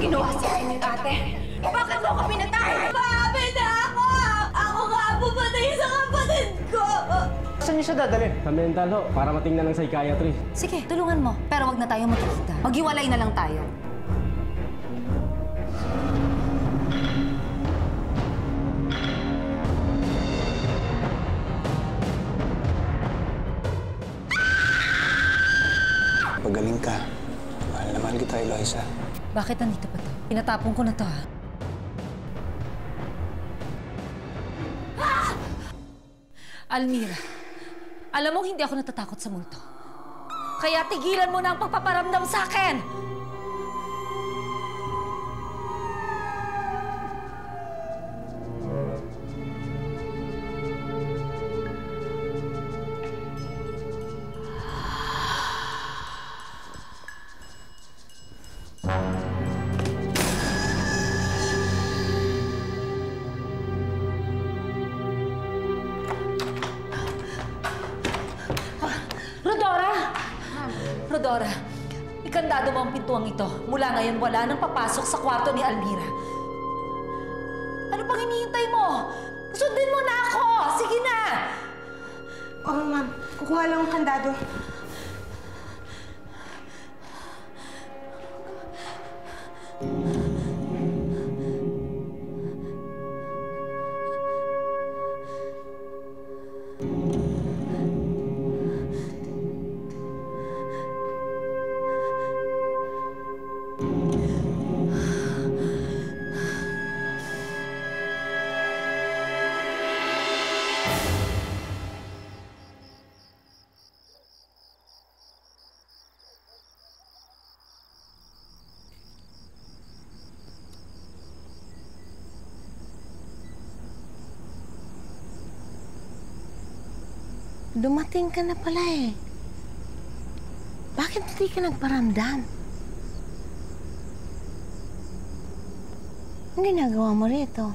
ginawa sa akin yun, ate? Bakit mo ako pinatay? Maamin na ako! Ako nga pumatay sa kapatid ko! Saan niyo siya dadalhin? Sa mental ho, para matingnan ng psychiatrist. Sige, tulungan mo. Pero wag na tayo magkikita. Maghiwalay na lang tayo. Pagaling ka. Mahal na mahal kita, Eloisa. Bakit nandito pa to? Pinatapon ko na to, ha? Almira, alam mo hindi ako natatakot sa multo. Kaya tigilan mo na ang pagpaparamdam sa akin! Rodora, ikandado mo ang pintuang ito. Mula ngayon, wala nang papasok sa kwarto ni Almira. Ano pang hinihintay mo? Sundin mo na ako! Sige na! Oo, ma'am. Kukuha lang ang kandado. Dumating ka na pala eh. Bakit hindi ka nagparamdam? Ang ginagawa mo rito?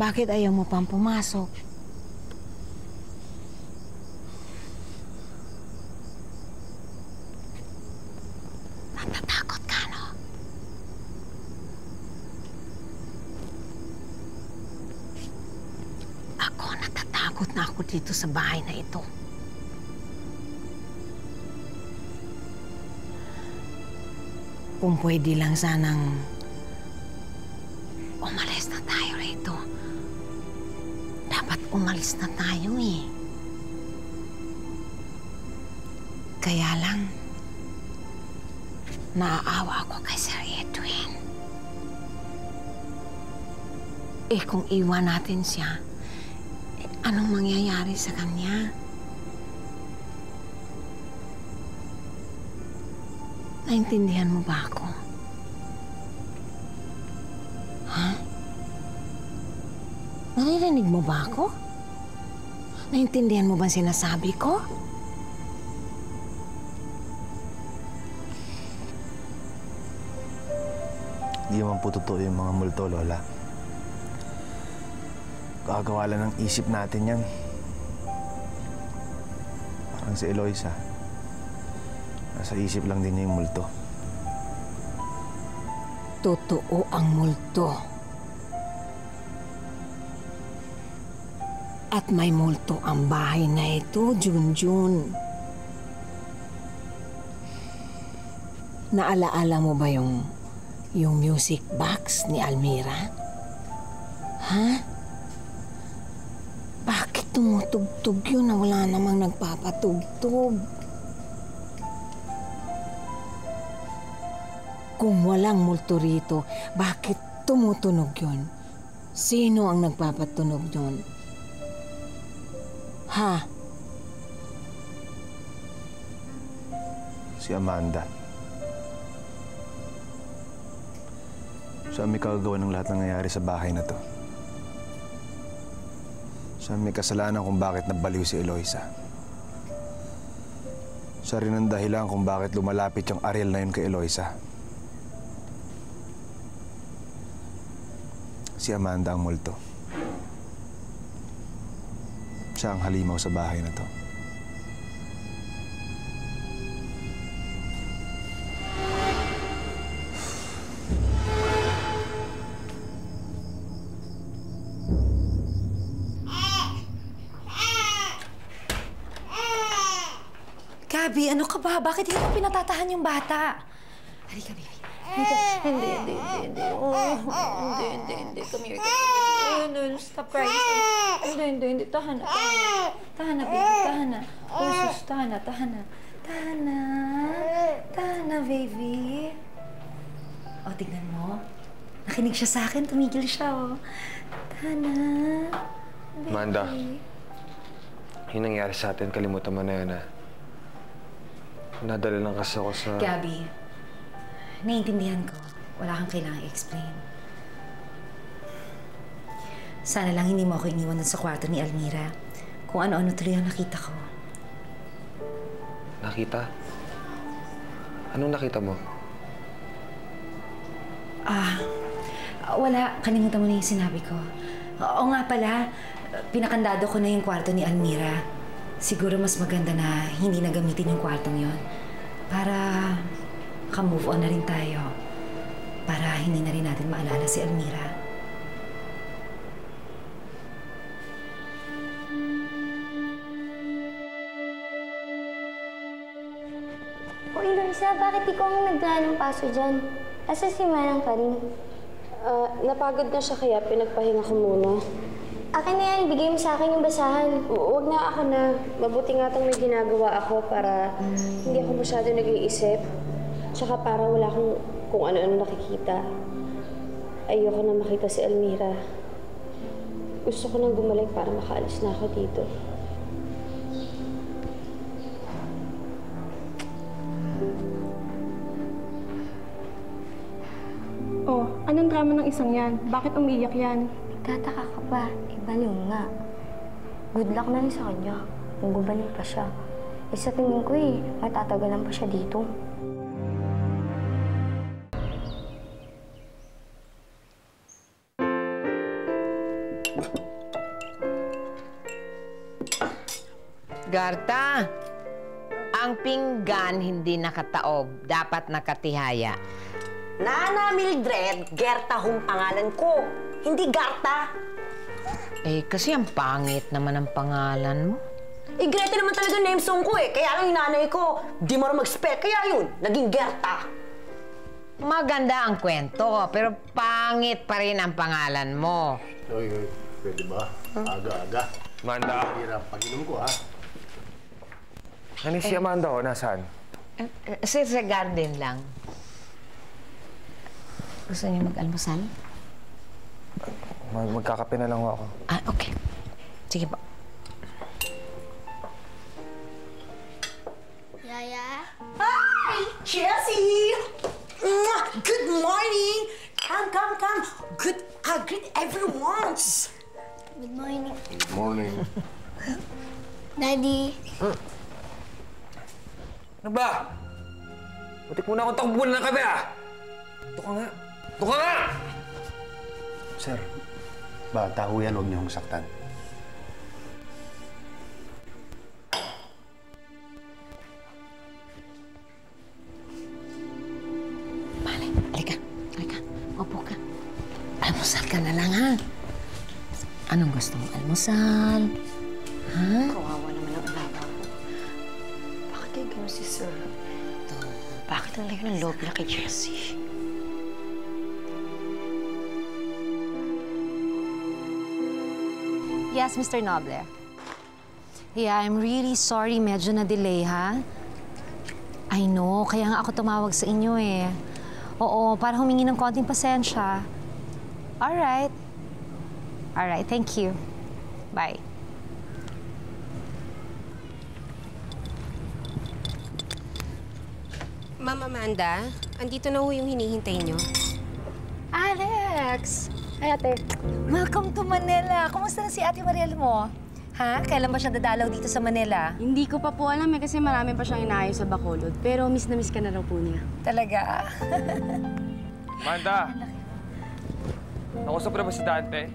Bakit ayaw mo pang pumasok? Natatakot ka, no? Natatakot na ako dito sa bahay na ito. Kung pwede lang sanang umalis na tayo rito. Dapat umalis na tayo eh. Kaya lang, naaawa ako kay Sir Edwin. Eh kung iwan natin siya, anong mangyayari sa kanya? Naintindihan mo ba ako? Ha? Naririnig mo ba ako? Naintindihan mo ba sinasabi ko? Hindi naman po totoo yung mga multo, Lola. Gagawa lang ng isip natin yan. Parang si Eloisa. Nasa isip lang din niya yung multo. Totoo ang multo. At may multo ang bahay na ito, Junjun. Naalaala mo ba yung music box ni Almira? Ha? Bakit tumutugtog yun na wala namang nagpapatugtog? Kung walang multo rito, bakit tumutunog yun? Sino ang nagpapatunog yun? Ha? Si Amanda. Siya may kagagawa ng lahat ng nangyayari sa bahay na to. Siya may kasalanan kung bakit nabaliw si Eloisa. Siya rin ang dahilan kung bakit lumalapit yung Ariel na yun kay Eloisa. Si Amanda ang multo. Siya ang halimaw sa bahay na to. Gabby, ano ka ba? Bakit hindi mo pinatatahan yung bata? Halika, baby. Hindi. Come here. No, stop crying. Hindi. Tahan na, baby. Tahan na. Oh, sus, tahan na. Tahan na, baby. O, tignan mo. Nakinig siya sa akin. Tumigil siya, oh. Tahan na, baby. Amanda, yung nangyari sa atin, kalimutan mo na yun, ha? Nadala lang kasi ako sa... Gabby, naiintindihan ko. Wala kang kailangang i-explain. Sana lang hindi mo ako iniwan dun sa kwarto ni Almira. Kung ano-ano tuloy ang nakita ko. Nakita? Anong nakita mo? Wala. Kalimutan mo na yung sinabi ko. Oo nga pala, pinakandado ko na yung kwarto ni Almira. Siguro mas maganda na hindi na gamitin yung kwartong yon para maka-move on na rin tayo. Para hindi na rin natin maalala si Almira. O Eloisa, bakit ikaw ang nagdala ng paso dyan? Asa si Manang Karin? Napagod na siya kaya pinagpahinga ko muna. Akin na yan, bigay mo sa akin yung basahan. Huwag na ako na. Mabuti nga itong may ginagawa ako para hindi ako masyado nag-iisip. Tsaka para wala akong kung ano-ano nakikita. Ayoko na makita si Almira. Gusto ko nang bumalik para makaalis na ako dito. Oh, anong drama ng isang yan? Bakit umiiyak yan? Tataka ka ba? Ibaliw nga. Good luck na rin sa kanya. Kung gumaling pa siya. Eh sa tingin ko matatagalan pa siya dito. Garta, ang pinggan hindi nakataob, dapat nakatihaya. Nana Mildred, Gerta hong pangalan ko. Hindi Garta. Eh, kasi ang pangit naman ang pangalan mo. Eh, Greta naman talaga name song ko eh. Kaya lang yung nanay ko, di marunong mag-spell. Kaya yun, naging Gerta. Maganda ang kwento, pero pangit pa rin ang pangalan mo. Oy, pwede ba? Aga-aga. Amanda. Hirap pag-inom ko, ha? Ano si Amanda, o? Nasaan? Sa garden lang. Gusto niyo mag-almusal? Magkakape na lang ako. Okay. Sige po. Yaya? Hi, Jessie! Good morning! Come. Greet everyone! Good morning. Good morning. Daddy. Ano ba? Butik muna akong takbuhan ng kape, ah! Ito ka nga! Sir, bata ho yan, huwag niyo hong saktan. Mali, halika. Upo ka. Almusal ka na lang, ha? Anong gusto mong almusal? Ha? Kawawa naman ang alaga ko. Bakit kayo gano'n si Sir? Bakit ang layo ng loob na kay Jessie? Yes, Mr. Noble. Yeah, I'm really sorry. Medyo na-delay, ha? I know. Kaya nga ako tumawag sa inyo, eh. Oo, para humingi ng konting pasensya. Alright. Thank you. Bye. Ma'am Amanda, andito na ho yung hinihintay niyo. Alex! Hi, ate. Welcome to Manila. Kumusta na si Ate Mariel mo? Ha? Kailan ba siya dadalaw dito sa Manila? Hindi ko pa po alam kasi marami pa siyang inaayos sa Bacolod. Pero miss na miss ka na raw po niya. Talaga? Amanda! Nakusap na ba si Dante?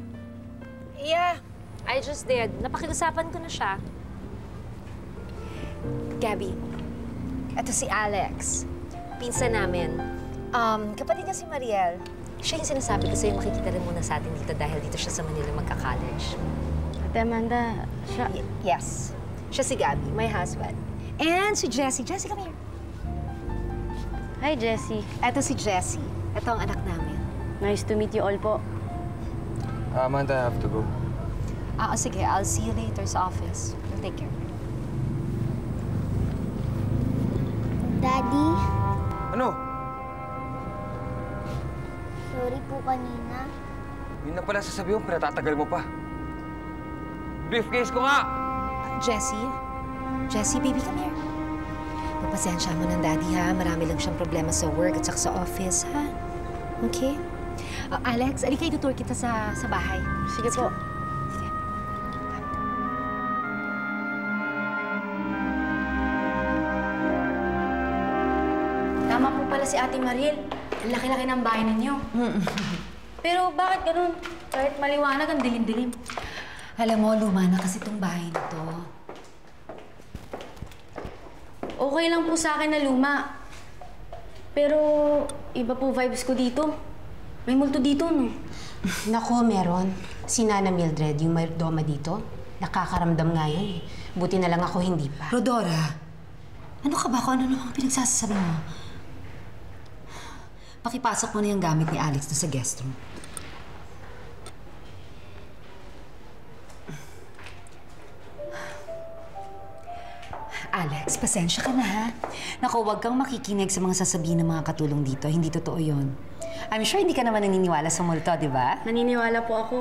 Yeah, I just did. Napakiusapan ko na siya. Gabby, eto si Alex. Pinsan namin. Kapatid niya si Mariel. Siya yung sinasabi ko sa'yo, makikita rin muna sa atin dito dahil dito siya sa Manila magka-college. Ate Amanda, siya... Yes. Siya si Gabby, my husband. And si Jessie. Jessie, come here. Hi, Jessie. Ito si Jessie. Ito ang anak namin. Nice to meet you all po. Amanda, I have to go. Sige. I'll see you later sa office. You'll take care. Daddy, Ano? sorry po kanina. Yun na pala sasabihin mo, pinatatagal mo pa. Briefcase ko nga! Jessie? Jessie, baby, come here. Papasensya mo ng daddy, ha? Marami lang siyang problema sa work at saka sa office, ha? Okay? Alex, alika, itutur kita sa bahay. Sige po. Sige. Tama po pala si Ate Mariel. Ang laki-laki ng bahay ninyo. Pero bakit ganun? Kahit maliwanag, ang dilim-dilim. Alam mo, luma na kasi itong bahay na to. Okay lang po sa akin na luma. Pero iba po vibes ko dito. May multo dito, no? Naku, meron. Si Nana Mildred, yung maydoma dito, nakakaramdam nga yan eh. Buti na lang ako hindi pa. Rodora, ano ka ba? Kung ano namang pinagsasasabi mo? Pakipasok mo na yung gamit ni Alex na sa guest room. Alex, pasensya ka na, ha? Naku, huwag kang makikinig sa mga sasabihin ng mga katulong dito. Hindi totoo yun. I'm sure hindi ka naman naniniwala sa multo, di ba? Naniniwala po ako.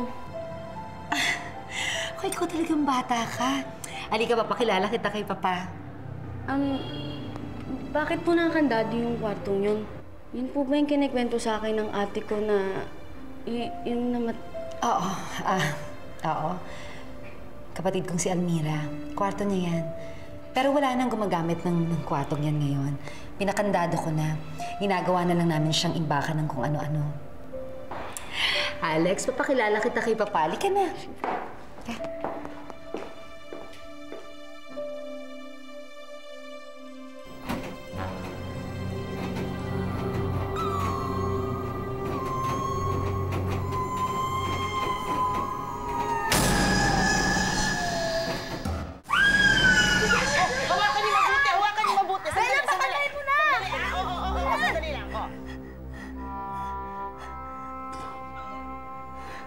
Kaya ikaw talagang bata ka. Halika, papakilala kita kay Papa. Bakit po nakakandado yung kwartong yun? Yun po ba yung kinikwento sa akin ng ate ko na yung namat... Oo. Oo. Kapatid kong si Almira. Kwarto niya yan. Pero wala nang gumagamit ng kwartong yan ngayon. Pinakandado ko na. Ginagawa na lang namin siyang imbakan ng kung ano-ano. Alex, papakilala kita kay Papa. Halika na. Okay.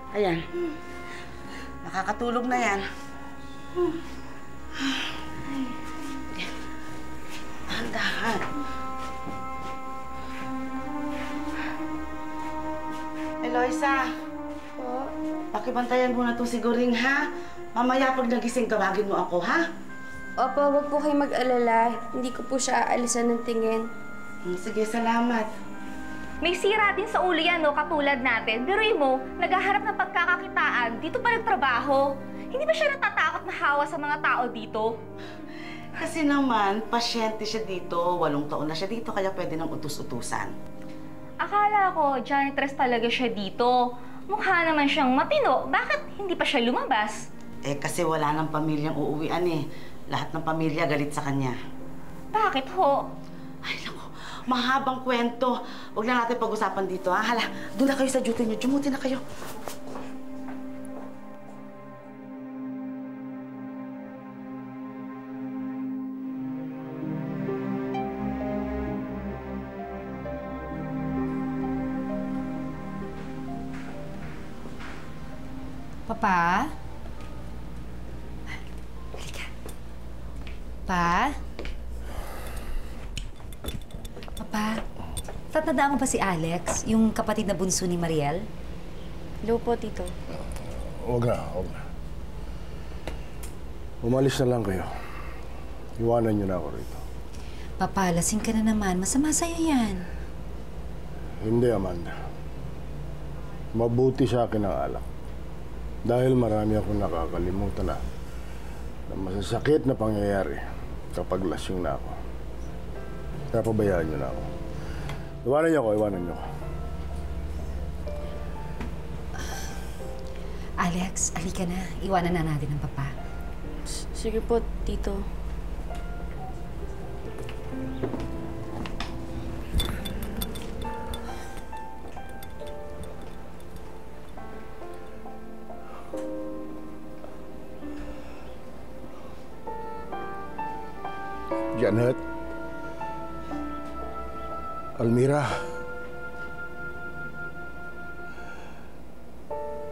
Ayan. Nakakatulog na yan. Dahan-dahan. Eloisa. Po? Pakibantayan mo na itong siguring, ha? Mamaya pag nagising, tawagin mo ako, ha? Opo, wag po kayo mag-alala. Hindi ko po siya aalisan ng tingin. Sige, salamat. May sira din sa ulo yan, no? Katulad natin. Biruin mo, naghaharap ng pagkakakitaan, dito pa nagtrabaho. Hindi ba siya natatakot na hawa sa mga tao dito? Kasi naman, pasyente siya dito. 8 taon na siya dito, kaya pwede nang utus-utusan. Akala ko, janitress talaga siya dito. Mukha naman siyang matino. Bakit hindi pa siya lumabas? Kasi wala nang pamilyang uuwian eh. Lahat ng pamilya galit sa kanya. Bakit ho? Ay, naku. Mahabang kwento. Huwag na natin pag-usapan dito, ha? Hala, doon na kayo sa duty niyo. Jumuti na kayo. Papa? Halika. Pa? Papa? Tatandaan mo ba si Alex, yung kapatid na bunso ni Mariel? Hello po, Tito. Huwag na. Umalis na lang kayo. Iwanan niyo na ako rito. Papa, lasing ka na naman. Masama sa'yo yan. Hindi, Amanda. Mabuti sa akin ang alak. Dahil marami akong nakakalimutan na masasakit na pangyayari kapag lasing na ako. Kaya pabayaan niyo na ako. Iwanan niyo ako. Alex, halika na. Iwanan na natin ang Papa. Sige po, Tito. Janet. Almira.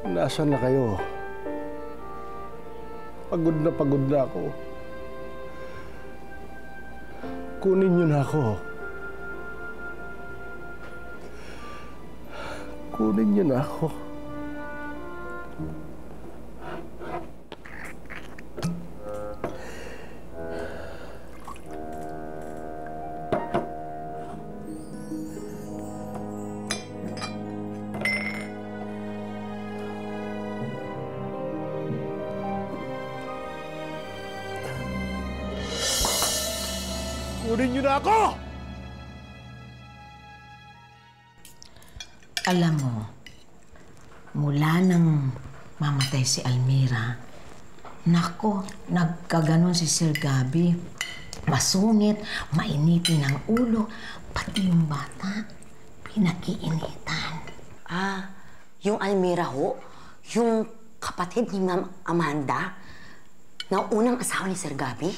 Nasaan na kayo? Pagod na ako. Kunin niyo na ako. Kunin niyo na ako. Kunin niyo na ako! Alam mo, mula nang mamatay si Almira, nako, nagkaganon si Sir Gabi. Masungit, mainitin ang ulo, pati yung bata, pinakiinitan. Ah, yung Almira ho? Yung kapatid ni Ma'am Amanda? Na unang asawa ni Sir Gabi?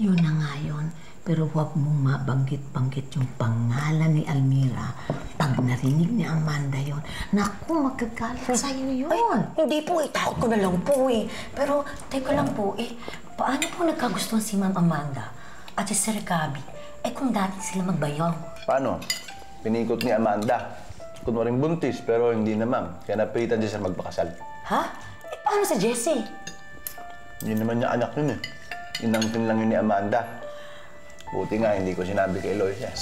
Yun na nga yun. Pero huwag mong mabanggit-banggit yung pangalan ni Almira. Pag narinig ni Amanda yun, naku, magkagalit sa'yo yun. Ay, hindi po eh. Takot ko na lang po eh. Pero, teka lang po eh. Paano po nagkagustuhan si Ma'am Amanda at si Sir Gabi? Eh kung dati sila magbayong. Paano? Pinikot ni Amanda. Kunwaring buntis, pero hindi na, ma'am. Kaya napilitan siya magpakasal. Ha? Eh paano si Jessie? Hindi naman niya anak yun eh. Inangkin lang yun ni Amanda. Buti nga, hindi ko sinabi kay Eloisa.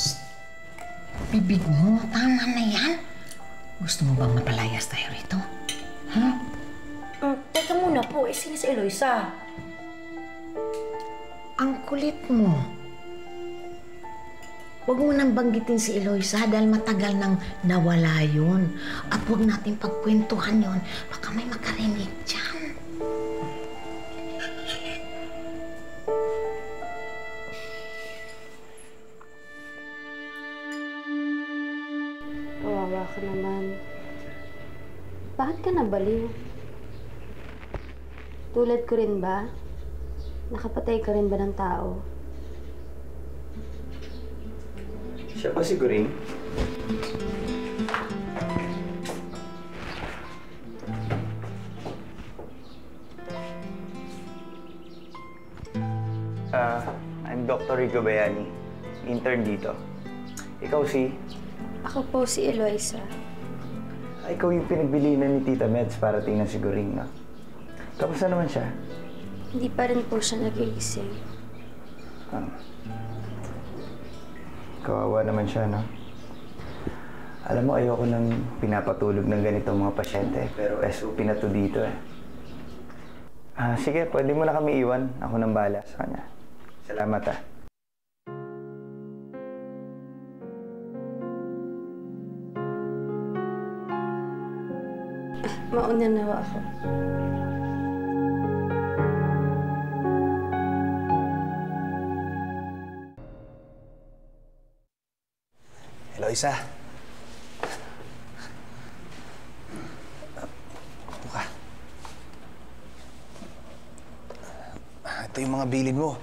Bibig mo, tama na yan. Gusto mo bang mapalayas tayo rito? Ha? Teka muna po, sino si Eloisa? Ang kulit mo. Huwag mo nang banggitin si Eloisa dahil matagal nang nawala yun. At huwag natin pagkwentuhan yun. Baka may makarinig dyan. Kawawa ka naman. Bakit ka nabaliw? Tulad ko rin ba? Nakapatay ka rin ba ng tao? Siya pa si Goring? I'm Dr. Rico Bayani, intern dito. Ikaw si? Ako po si Eloisa. Ikaw yung pinagbilinan ni Tita Meds para tingnan si Goring, no? Kamusta naman siya? Hindi pa rin po siya nagigising. Kawawa naman siya, no? Alam mo, ayoko nang pinapatulog ng ganitong mga pasyente, pero SOP na to dito, eh. Sige, pwede mo na kami iwan. Ako nang bahala sa kanya. Salamat, ah. Mauna na ako. Eloisa. Buka. Ito yung mga bilin mo.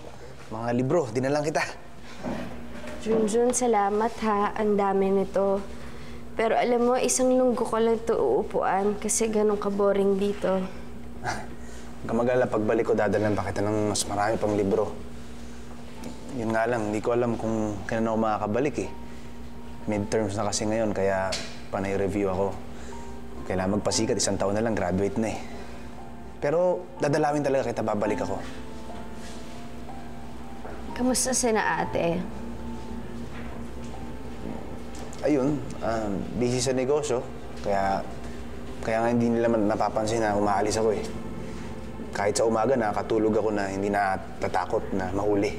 Mga libro. Dinalang kita. Junjun, salamat ha. Ang dami nito. Pero alam mo, isang linggo ko lang ito uupuan kasi ganun ka-boring dito. Huwag ka mag-alala, pagbalik ko, dadalan pa kita ng mas marami pang libro. Yun nga lang, hindi ko alam kung kailan ako makakabalik eh. Midterms na kasi ngayon, kaya panay-review ako. Kailangan magpasikat, 1 taon na lang, graduate na eh. Pero dadalawin talaga kita, babalik ako. Kamusta sina ate? Ayun, busy sa negosyo, kaya nga hindi nila napapansin na umaalis ako eh. Kahit sa umaga, nakakatulog ako na hindi natatakot na mahuli.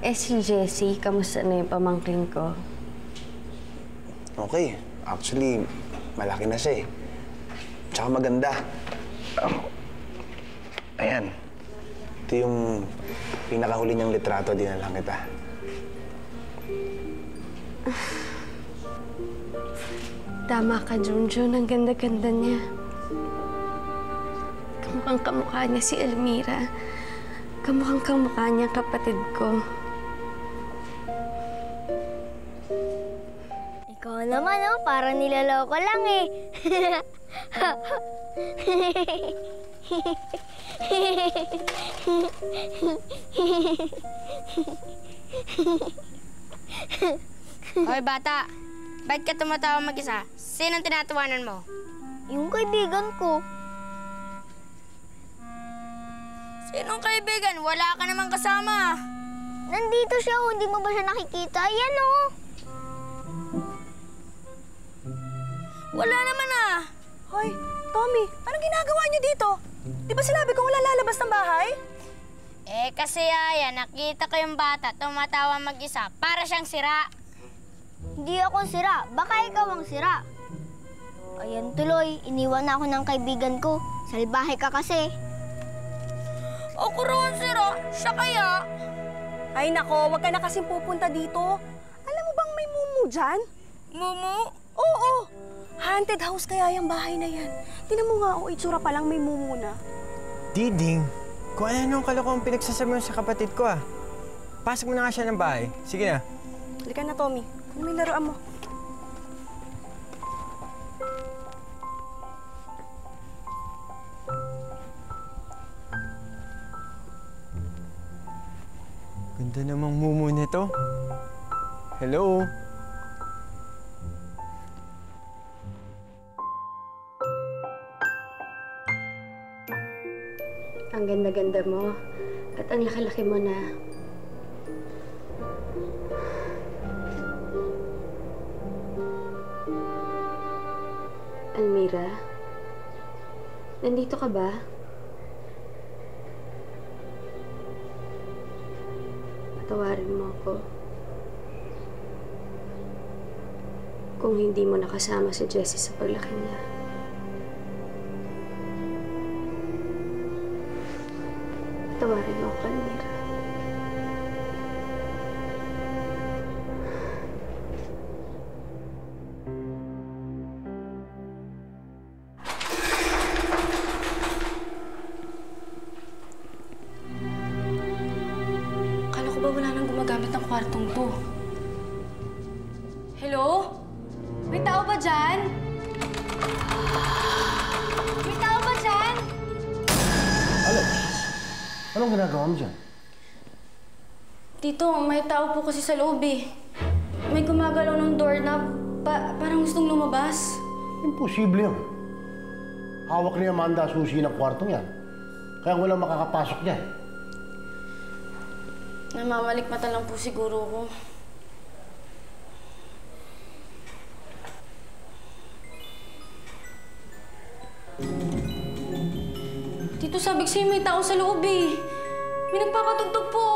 Si Jessie, kamusta na yung pamangkin ko? Okay, actually, malaki na siya eh. Tsaka maganda. Ayan, ito yung pinakahuli niyang litrato, dinalang kita. Tama ka, Junjun. Ang ganda-ganda niya. Kamukhang kamukha niya si Almira. Kamukhang kamukha niya kapatid ko. Ikaw naman, oh, parang nilaloko lang eh. Hoy, bata. Ba't ka tumatawa mag-isa? Sinong tinatawanan mo? Yung kaibigan ko. Sinong kaibigan? Wala ka namang kasama. Nandito siya, oh. Hindi mo ba siya nakikita? Yan, oh. Wala naman ah. Hoy, Tommy, anong ginagawa niyo dito? Di ba sinabi kong wala lalabas ng bahay? Eh, kasi Aya, nakita ko yung bata tumatawa mag-isa. Para siyang sira. Hindi ako sira. Baka ikaw ang sira. Ayan tuloy, iniwan na ako ng kaibigan ko. Salbahe ka kasi. Ako rin sira. Siya kaya? Ay nako, wag ka na kasing pupunta dito. Alam mo bang may mumu dyan? Mumu? Oo. Haunted house kaya yung bahay na yan. Tinan mo nga, itsura pa lang may mumu na. Diding, kung ano nung kalokohang pinagsasabi mo sa kapatid ko ah. Pasok mo na nga siya ng bahay. Sige na. Halika na, Tommy. Ano may laruan mo? Ganda namang mumu nito. Hello? Ang ganda-ganda mo. At ang laki-laki mo na. Almira? Nandito ka ba? Patawarin mo ako. Kung hindi mo nakasama si Jessie sa paglaki niya. Patawarin mo ako, Almira. Akala ko ba wala nang gumagamit ng kwartong to? Hello? May tao ba dyan? May tao ba dyan? Alex, anong ginagawa mo dyan? Tito, may tao po kasi sa loob eh. May gumagalaw ng doorknob. Parang gustong lumabas. Imposible yun. Hawak ni Amanda susi ng kwartong yan. Kaya walang makakapasok dyan. Namamalikmata lang po siguro ko. Tito, sabi ko sa'yo may tao sa loob eh. May nagpapatugtog po.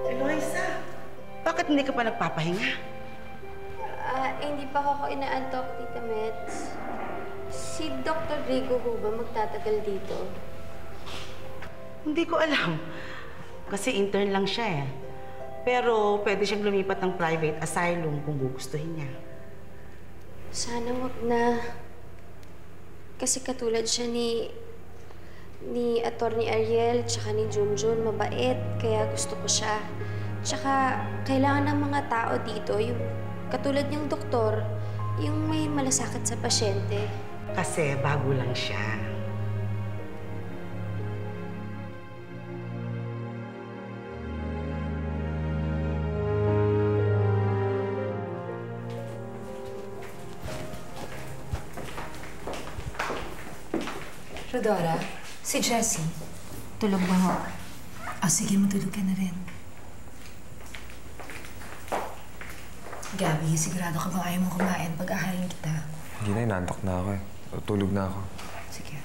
Eloisa, bakit hindi ka pa nagpapahinga? Hindi pa ako inaantok, Tita Mets. Si Dr. Rigo ho ba magtatagal dito? Hindi ko alam. Kasi intern lang siya eh. Pero pwede siyang lumipat ng private asylum kung gugustuhin niya. Sana wag na. Kasi katulad siya ni Atty. Ariel, tsaka ni Junjun, mabait. Kaya gusto ko siya. Tsaka kailangan ng mga tao dito, yung katulad niyang doktor, yung may malasakit sa pasyente. Kasi bago lang siya. Rodora, si Jessie, tulog ba ho? Sige, matulog ka na rin. Gabi, sigurado ka bang ayaw mong kumain pag ahayin kita? Hindi na, inantok na ako eh. Tulog na ako. Sige.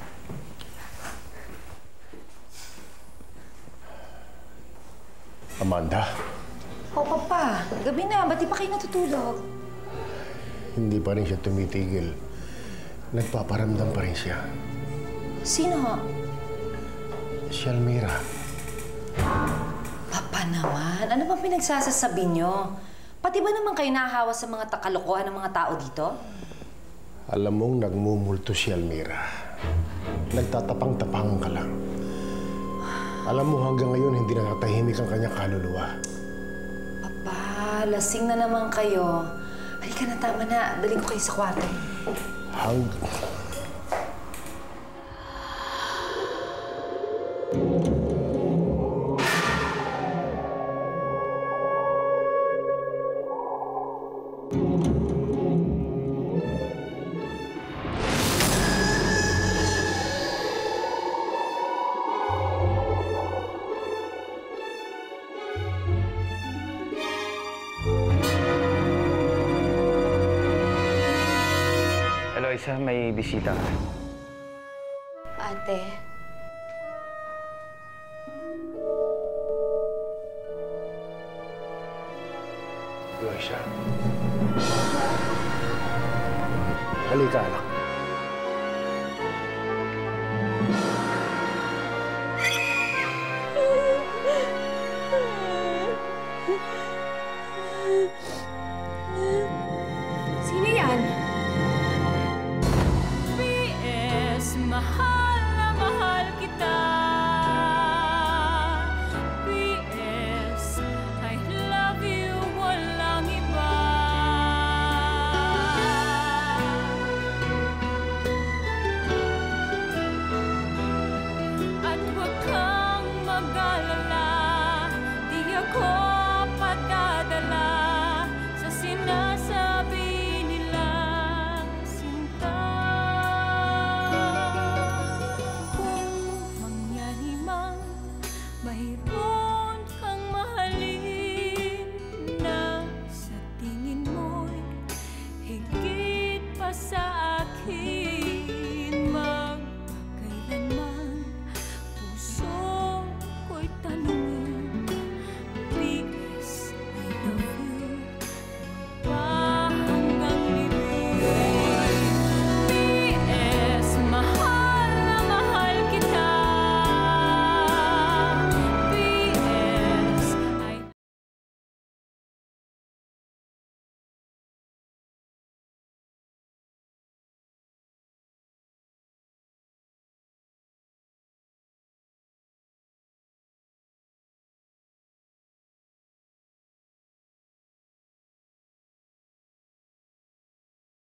Amanda, O, Papa. Gabi na. Ba't di pa kayo natutulog? hindi pa rin siya tumitigil. Nagpaparamdam pa rin siya. Sino ho? Si Almira. Papa naman. Ano bang pinagsasasabi nyo? Pati ba naman kayo nahahawa sa mga kalokohan ng mga tao dito? Alam mong nagmumulto si Almira. Nagtatapang-tapang ka lang. Alam mo hanggang ngayon hindi natatahimik ang kanyang kaluluwa. Papa, lasing na naman kayo. Halika na, tama na. Daling ko kayo sa kwarto. Eloisa, may bisita ka. Ate. Eloisa. Halika, anak.